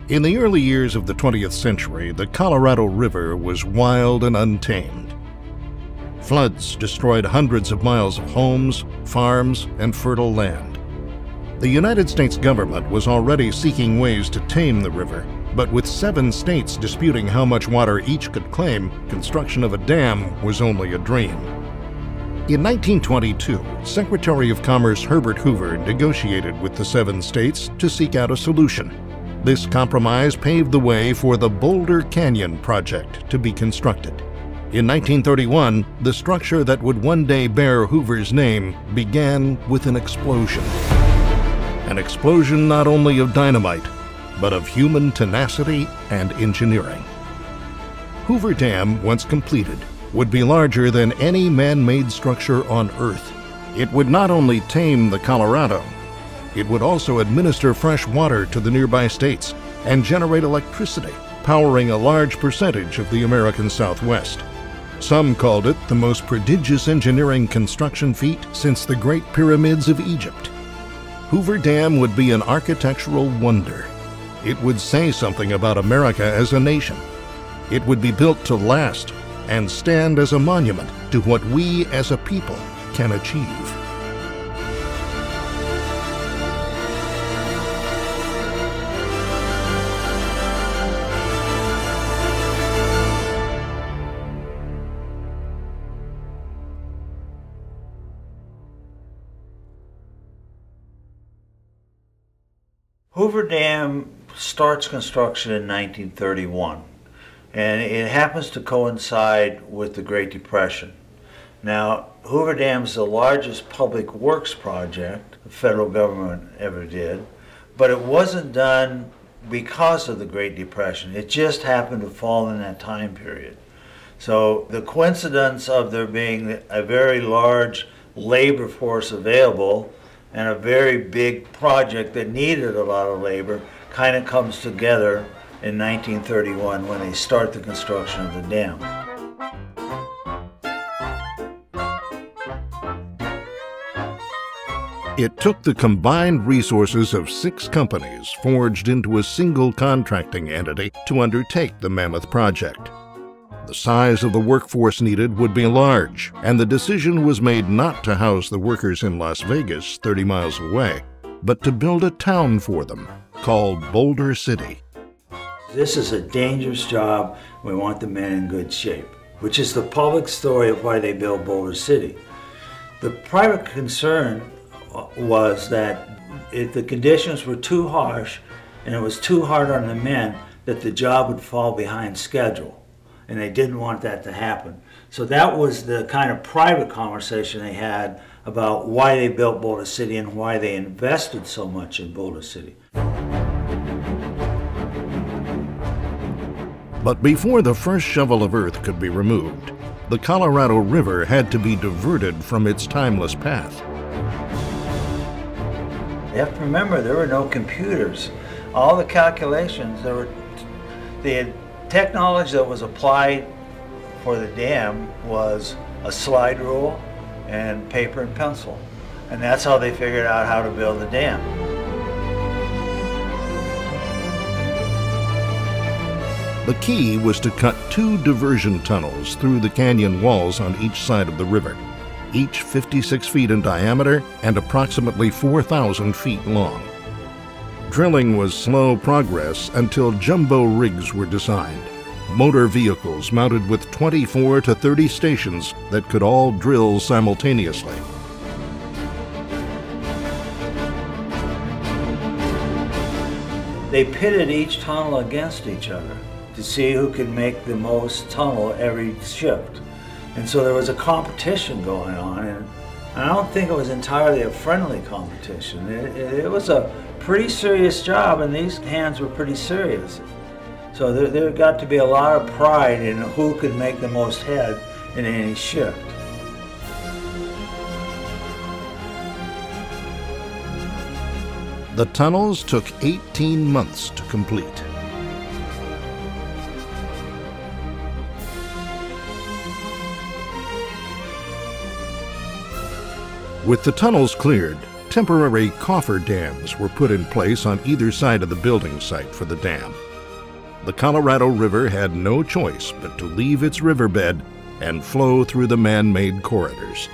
In the early years of the 20th century, the Colorado River was wild and untamed. Floods destroyed hundreds of miles of homes, farms, and fertile land. The United States government was already seeking ways to tame the river, but with 7 states disputing how much water each could claim, construction of a dam was only a dream. In 1922, Secretary of Commerce Herbert Hoover negotiated with the 7 states to seek out a solution. This compromise paved the way for the Boulder Canyon project to be constructed. In 1931, the structure that would one day bear Hoover's name began with an explosion. An explosion not only of dynamite, but of human tenacity and engineering. Hoover Dam, once completed, would be larger than any man-made structure on Earth. It would not only tame the Colorado, it would also administer fresh water to the nearby states and generate electricity, powering a large percentage of the American Southwest. Some called it the most prodigious engineering construction feat since the Great Pyramids of Egypt. Hoover Dam would be an architectural wonder. It would say something about America as a nation. It would be built to last and stand as a monument to what we as a people can achieve. Hoover Dam starts construction in 1931, and it happens to coincide with the Great Depression. Now, Hoover Dam is the largest public works project the federal government ever did, but it wasn't done because of the Great Depression. It just happened to fall in that time period. So the coincidence of there being a very large labor force available and a very big project that needed a lot of labor kind of comes together in 1931 when they start the construction of the dam. It took the combined resources of 6 companies forged into a single contracting entity to undertake the mammoth project. The size of the workforce needed would be large, and the decision was made not to house the workers in Las Vegas, 30 miles away, but to build a town for them, called Boulder City. This is a dangerous job. We want the men in good shape, which is the public story of why they built Boulder City. The private concern was that if the conditions were too harsh and it was too hard on the men, that the job would fall behind schedule. And they didn't want that to happen. So that was the kind of private conversation they had about why they built Boulder City and why they invested so much in Boulder City. But before the first shovel of earth could be removed, the Colorado River had to be diverted from its timeless path. You have to remember, there were no computers. All the calculations, the technology that was applied for the dam was a slide rule and paper and pencil. And that's how they figured out how to build the dam. The key was to cut 2 diversion tunnels through the canyon walls on each side of the river, each 56 feet in diameter and approximately 4,000 feet long. Drilling was slow progress until jumbo rigs were designed, motor vehicles mounted with 24 to 30 stations that could all drill simultaneously. They pitted each tunnel against each other to see who could make the most tunnel every shift. And so there was a competition going on, and I don't think it was entirely a friendly competition. It was a pretty serious job, and these hands were pretty serious. So there got to be a lot of pride in who could make the most head in any shift. The tunnels took 18 months to complete. With the tunnels cleared, Temporary coffer dams were put in place on either side of the building site for the dam. The Colorado River had no choice but to leave its riverbed and flow through the man-made corridors.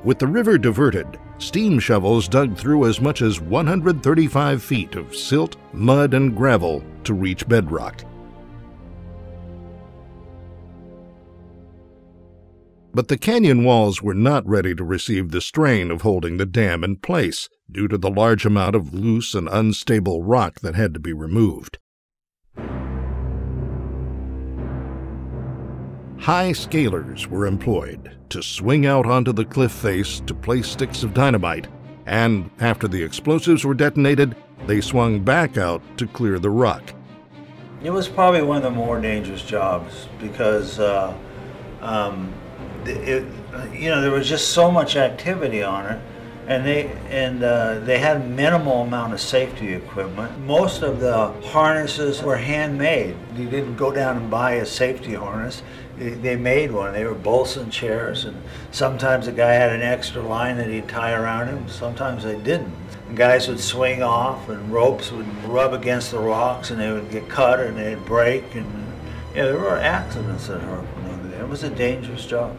With the river diverted, steam shovels dug through as much as 135 feet of silt, mud, and gravel to reach bedrock. But the canyon walls were not ready to receive the strain of holding the dam in place due to the large amount of loose and unstable rock that had to be removed. High scalers were employed to swing out onto the cliff face to place sticks of dynamite, and after the explosives were detonated, they swung back out to clear the rock. It was probably one of the more dangerous jobs because there was just so much activity on it, and they had minimal amount of safety equipment. Most of the harnesses were handmade. You didn't go down and buy a safety harness. They made one. They were Bolson chairs, and sometimes the guy had an extra line that he'd tie around him. Sometimes they didn't. The guys would swing off, and ropes would rub against the rocks, and they would get cut, and they'd break, and there were accidents that happened over there. It was a dangerous job.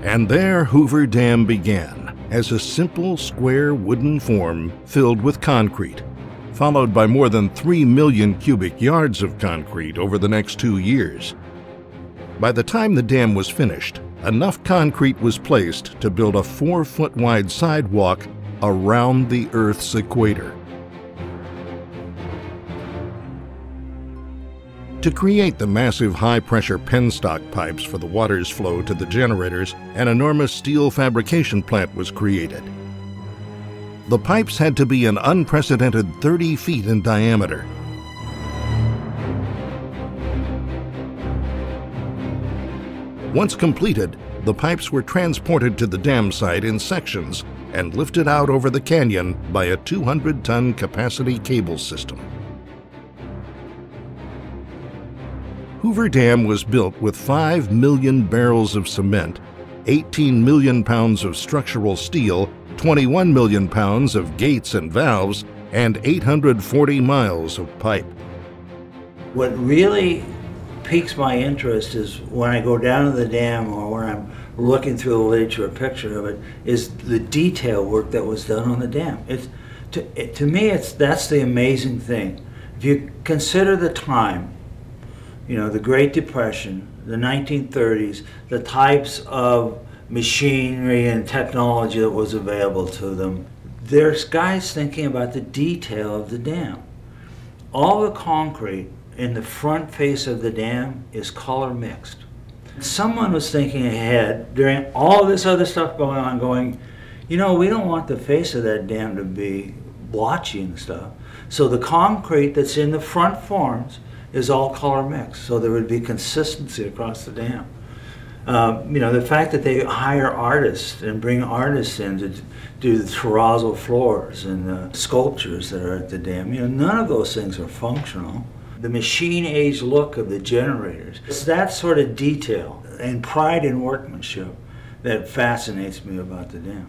And there Hoover Dam began, as a simple square wooden form filled with concrete, followed by more than 3 million cubic yards of concrete over the next 2 years. By the time the dam was finished, enough concrete was placed to build a 4-foot-wide sidewalk around the Earth's equator. To create the massive high-pressure penstock pipes for the water's flow to the generators, an enormous steel fabrication plant was created. The pipes had to be an unprecedented 30 feet in diameter. Once completed, the pipes were transported to the dam site in sections and lifted out over the canyon by a 200-ton capacity cable system. Hoover Dam was built with 5 million barrels of cement, 18 million pounds of structural steel, 21 million pounds of gates and valves, and 840 miles of pipe. What really piques my interest is when I go down to the dam or when I'm looking through the literature, a picture of it, is the detail work that was done on the dam. To me, that's the amazing thing. If you consider the time, the Great Depression, the 1930s, the types of machinery and technology that was available to them, there's guys thinking about the detail of the dam. All the concrete in the front face of the dam is color mixed. Someone was thinking ahead during all this other stuff going on, we don't want the face of that dam to be blotchy and stuff. So the concrete that's in the front forms is all color mixed, so there would be consistency across the dam. The fact that they hire artists and bring artists in to do the terrazzo floors and the sculptures that are at the dam, none of those things are functional. The machine-age look of the generators, it's that sort of detail and pride in workmanship that fascinates me about the dam.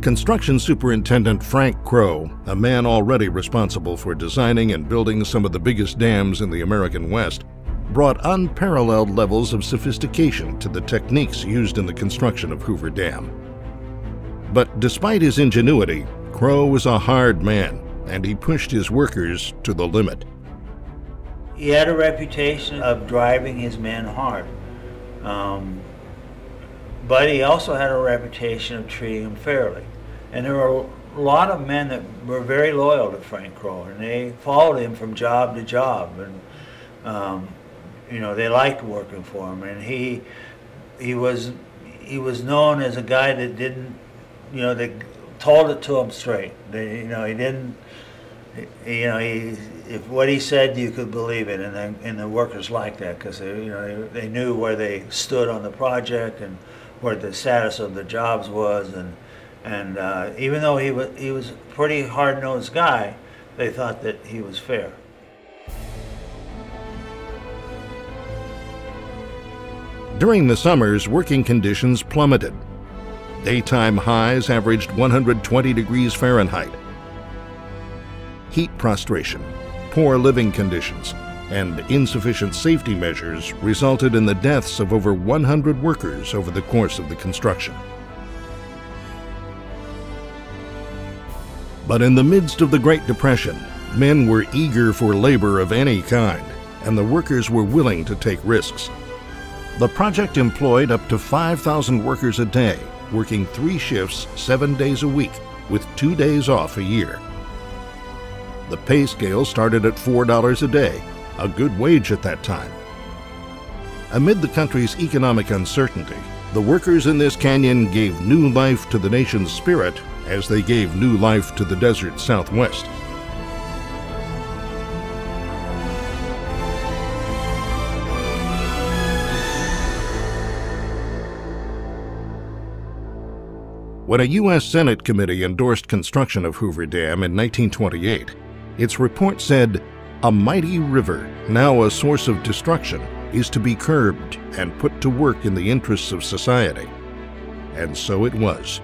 Construction Superintendent Frank Crowe, a man already responsible for designing and building some of the biggest dams in the American West, brought unparalleled levels of sophistication to the techniques used in the construction of Hoover Dam. But despite his ingenuity, Crowe was a hard man, and he pushed his workers to the limit. He had a reputation of driving his men hard. But he also had a reputation of treating them fairly. And there were a lot of men that were very loyal to Frank Crowe, and they followed him from job to job, and they liked working for him. And he was known as a guy that didn't, that told it to him straight. If what he said, you could believe it, and the workers liked that because they knew where they stood on the project and where the status of the jobs was, and And even though he was a pretty hard-nosed guy, they thought that he was fair. During the summers, working conditions plummeted. Daytime highs averaged 120 degrees Fahrenheit. Heat prostration, poor living conditions, and insufficient safety measures resulted in the deaths of over 100 workers over the course of the construction. But in the midst of the Great Depression, men were eager for labor of any kind, and the workers were willing to take risks. The project employed up to 5,000 workers a day, working 3 shifts 7 days a week, with 2 days off a year. The pay scale started at $4 a day, a good wage at that time. Amid the country's economic uncertainty, the workers in this canyon gave new life to the nation's spirit as they gave new life to the desert Southwest. When a U.S. Senate committee endorsed construction of Hoover Dam in 1928, its report said, "A mighty river, now a source of destruction, is to be curbed and put to work in the interests of society." And so it was.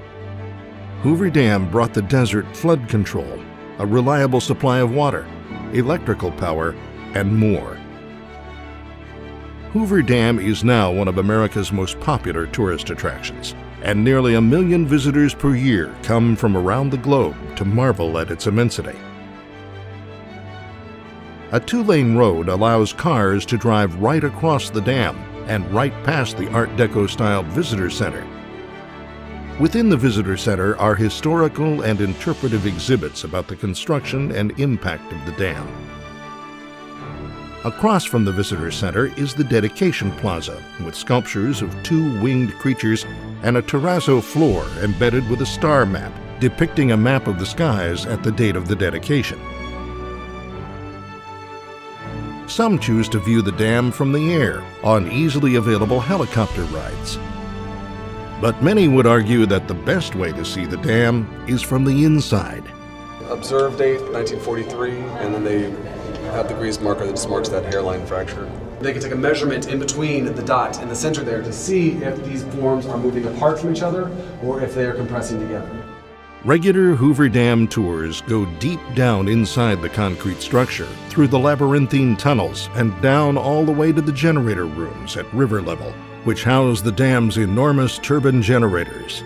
Hoover Dam brought the desert flood control, a reliable supply of water, electrical power, and more. Hoover Dam is now one of America's most popular tourist attractions, and nearly 1 million visitors per year come from around the globe to marvel at its immensity. A 2-lane road allows cars to drive right across the dam and right past the Art Deco-style visitor center. Within the visitor center are historical and interpretive exhibits about the construction and impact of the dam. Across from the visitor center is the dedication plaza, with sculptures of 2 winged creatures and a terrazzo floor embedded with a star map, depicting a map of the skies at the date of the dedication. Some choose to view the dam from the air on easily available helicopter rides. But many would argue that the best way to see the dam is from the inside. Observed date 1943, and then they have the grease marker that just marks that hairline fracture. They can take a measurement in between the dot in the center there to see if these forms are moving apart from each other or if they are compressing together. Regular Hoover Dam tours go deep down inside the concrete structure, through the labyrinthine tunnels, and down all the way to the generator rooms at river level, which house the dam's enormous turbine generators.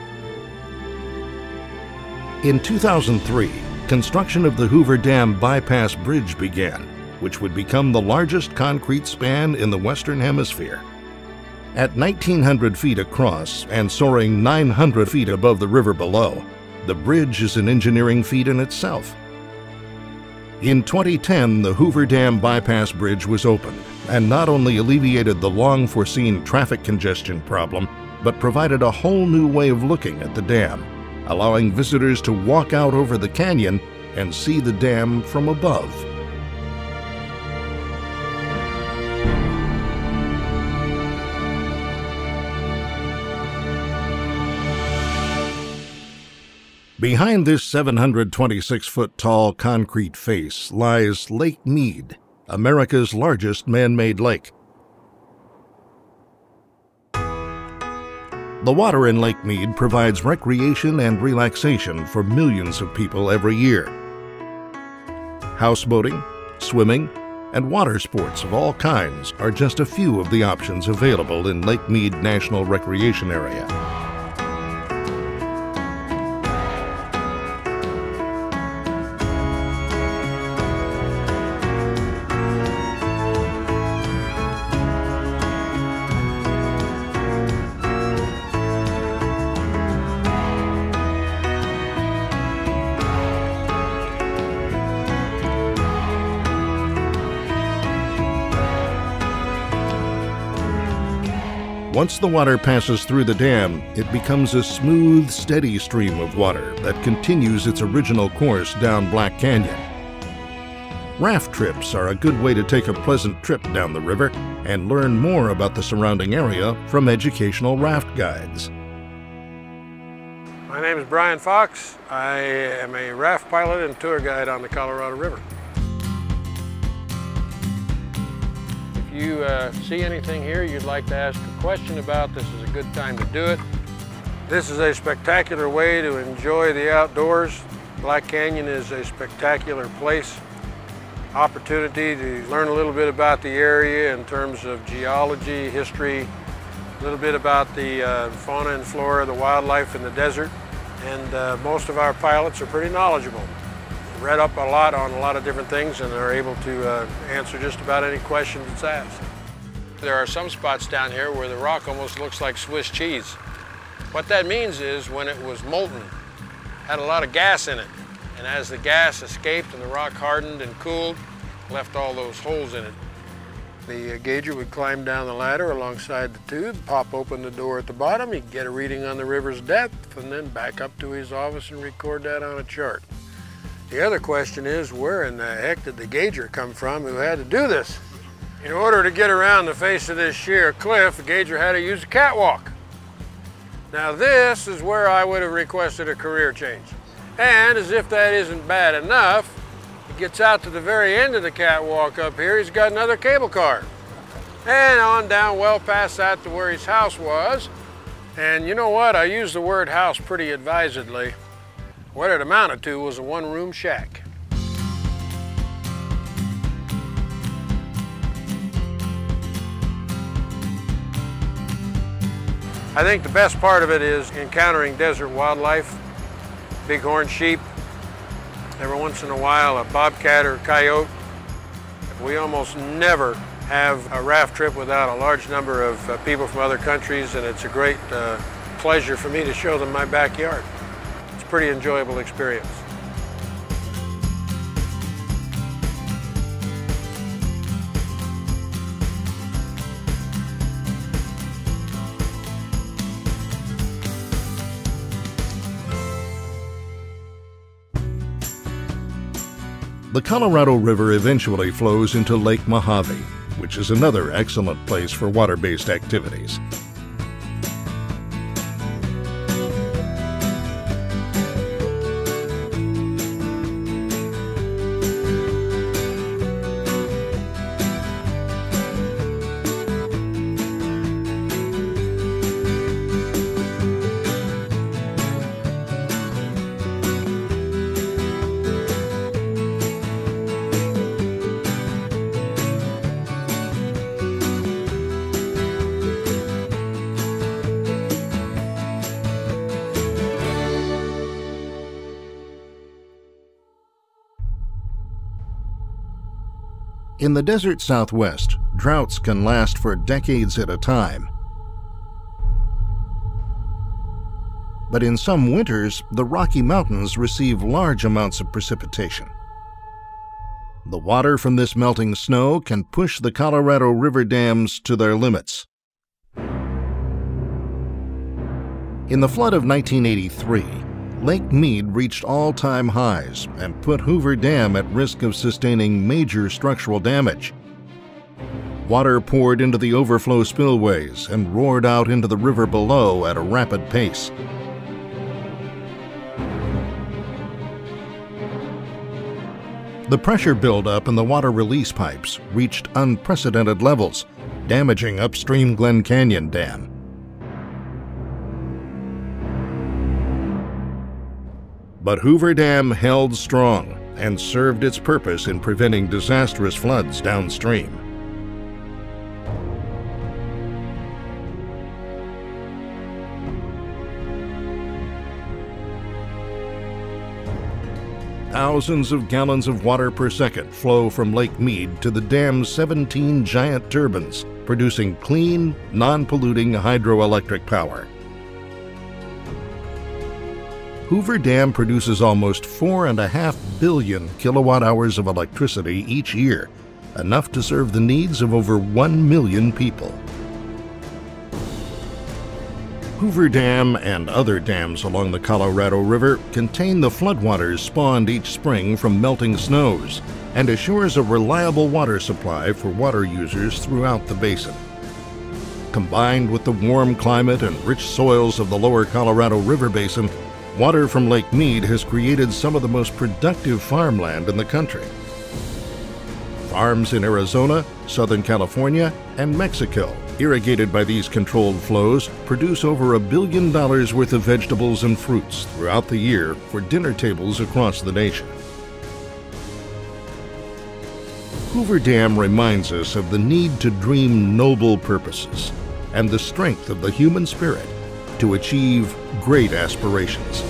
In 2003, construction of the Hoover Dam Bypass Bridge began, which would become the largest concrete span in the Western Hemisphere. At 1,900 feet across and soaring 900 feet above the river below, the bridge is an engineering feat in itself. In 2010, the Hoover Dam Bypass Bridge was opened and not only alleviated the long-foreseen traffic congestion problem, but provided a whole new way of looking at the dam, allowing visitors to walk out over the canyon and see the dam from above. Behind this 726-foot-tall concrete face lies Lake Mead, America's largest man-made lake. The water in Lake Mead provides recreation and relaxation for millions of people every year. Houseboating, swimming, and water sports of all kinds are just a few of the options available in Lake Mead National Recreation Area. Once the water passes through the dam, it becomes a smooth, steady stream of water that continues its original course down Black Canyon. Raft trips are a good way to take a pleasant trip down the river and learn more about the surrounding area from educational raft guides. My name is Brian Fox. I am a raft pilot and tour guide on the Colorado River. If you see anything here you'd like to ask a question about, this is a good time to do it. This is a spectacular way to enjoy the outdoors. Black Canyon is a spectacular place. Opportunity to learn a little bit about the area in terms of geology, history, a little bit about the fauna and flora, the wildlife in the desert. And most of our pilots are pretty knowledgeable. Read up a lot on a lot of different things and are able to answer just about any question that's asked. There are some spots down here where the rock almost looks like Swiss cheese. What that means is when it was molten, had a lot of gas in it. And as the gas escaped and the rock hardened and cooled, left all those holes in it. The gauger would climb down the ladder alongside the tube, pop open the door at the bottom, he'd get a reading on the river's depth, and then back up to his office and record that on a chart. The other question is, where in the heck did the gauger come from who had to do this? In order to get around the face of this sheer cliff, the gauger had to use a catwalk. Now this is where I would have requested a career change. And as if that isn't bad enough, he gets out to the very end of the catwalk up here, he's got another cable car. And on down well past that to where his house was. And you know what, I use the word house pretty advisedly. What it amounted to was a one-room shack. I think the best part of it is encountering desert wildlife, bighorn sheep, every once in a while a bobcat or a coyote. We almost never have a raft trip without a large number of people from other countries, and it's a great pleasure for me to show them my backyard. It's a pretty enjoyable experience. The Colorado River eventually flows into Lake Mojave, which is another excellent place for water-based activities. In the desert Southwest, droughts can last for decades at a time. But in some winters, the Rocky Mountains receive large amounts of precipitation. The water from this melting snow can push the Colorado River dams to their limits. In the flood of 1983, Lake Mead reached all-time highs and put Hoover Dam at risk of sustaining major structural damage. Water poured into the overflow spillways and roared out into the river below at a rapid pace. The pressure buildup in the water release pipes reached unprecedented levels, damaging upstream Glen Canyon Dam. But Hoover Dam held strong and served its purpose in preventing disastrous floods downstream. Thousands of gallons of water per second flow from Lake Mead to the dam's 17 giant turbines, producing clean, non-polluting hydroelectric power. Hoover Dam produces almost 4.5 billion kilowatt hours of electricity each year, enough to serve the needs of over 1 million people. Hoover Dam and other dams along the Colorado River contain the floodwaters spawned each spring from melting snows and assures a reliable water supply for water users throughout the basin. Combined with the warm climate and rich soils of the lower Colorado River basin, Water from Lake Mead has created some of the most productive farmland in the country. Farms in Arizona, Southern California, and Mexico, irrigated by these controlled flows, produce over $1 billion worth of vegetables and fruits throughout the year for dinner tables across the nation. Hoover Dam reminds us of the need to dream noble purposes and the strength of the human spirit to achieve great aspirations.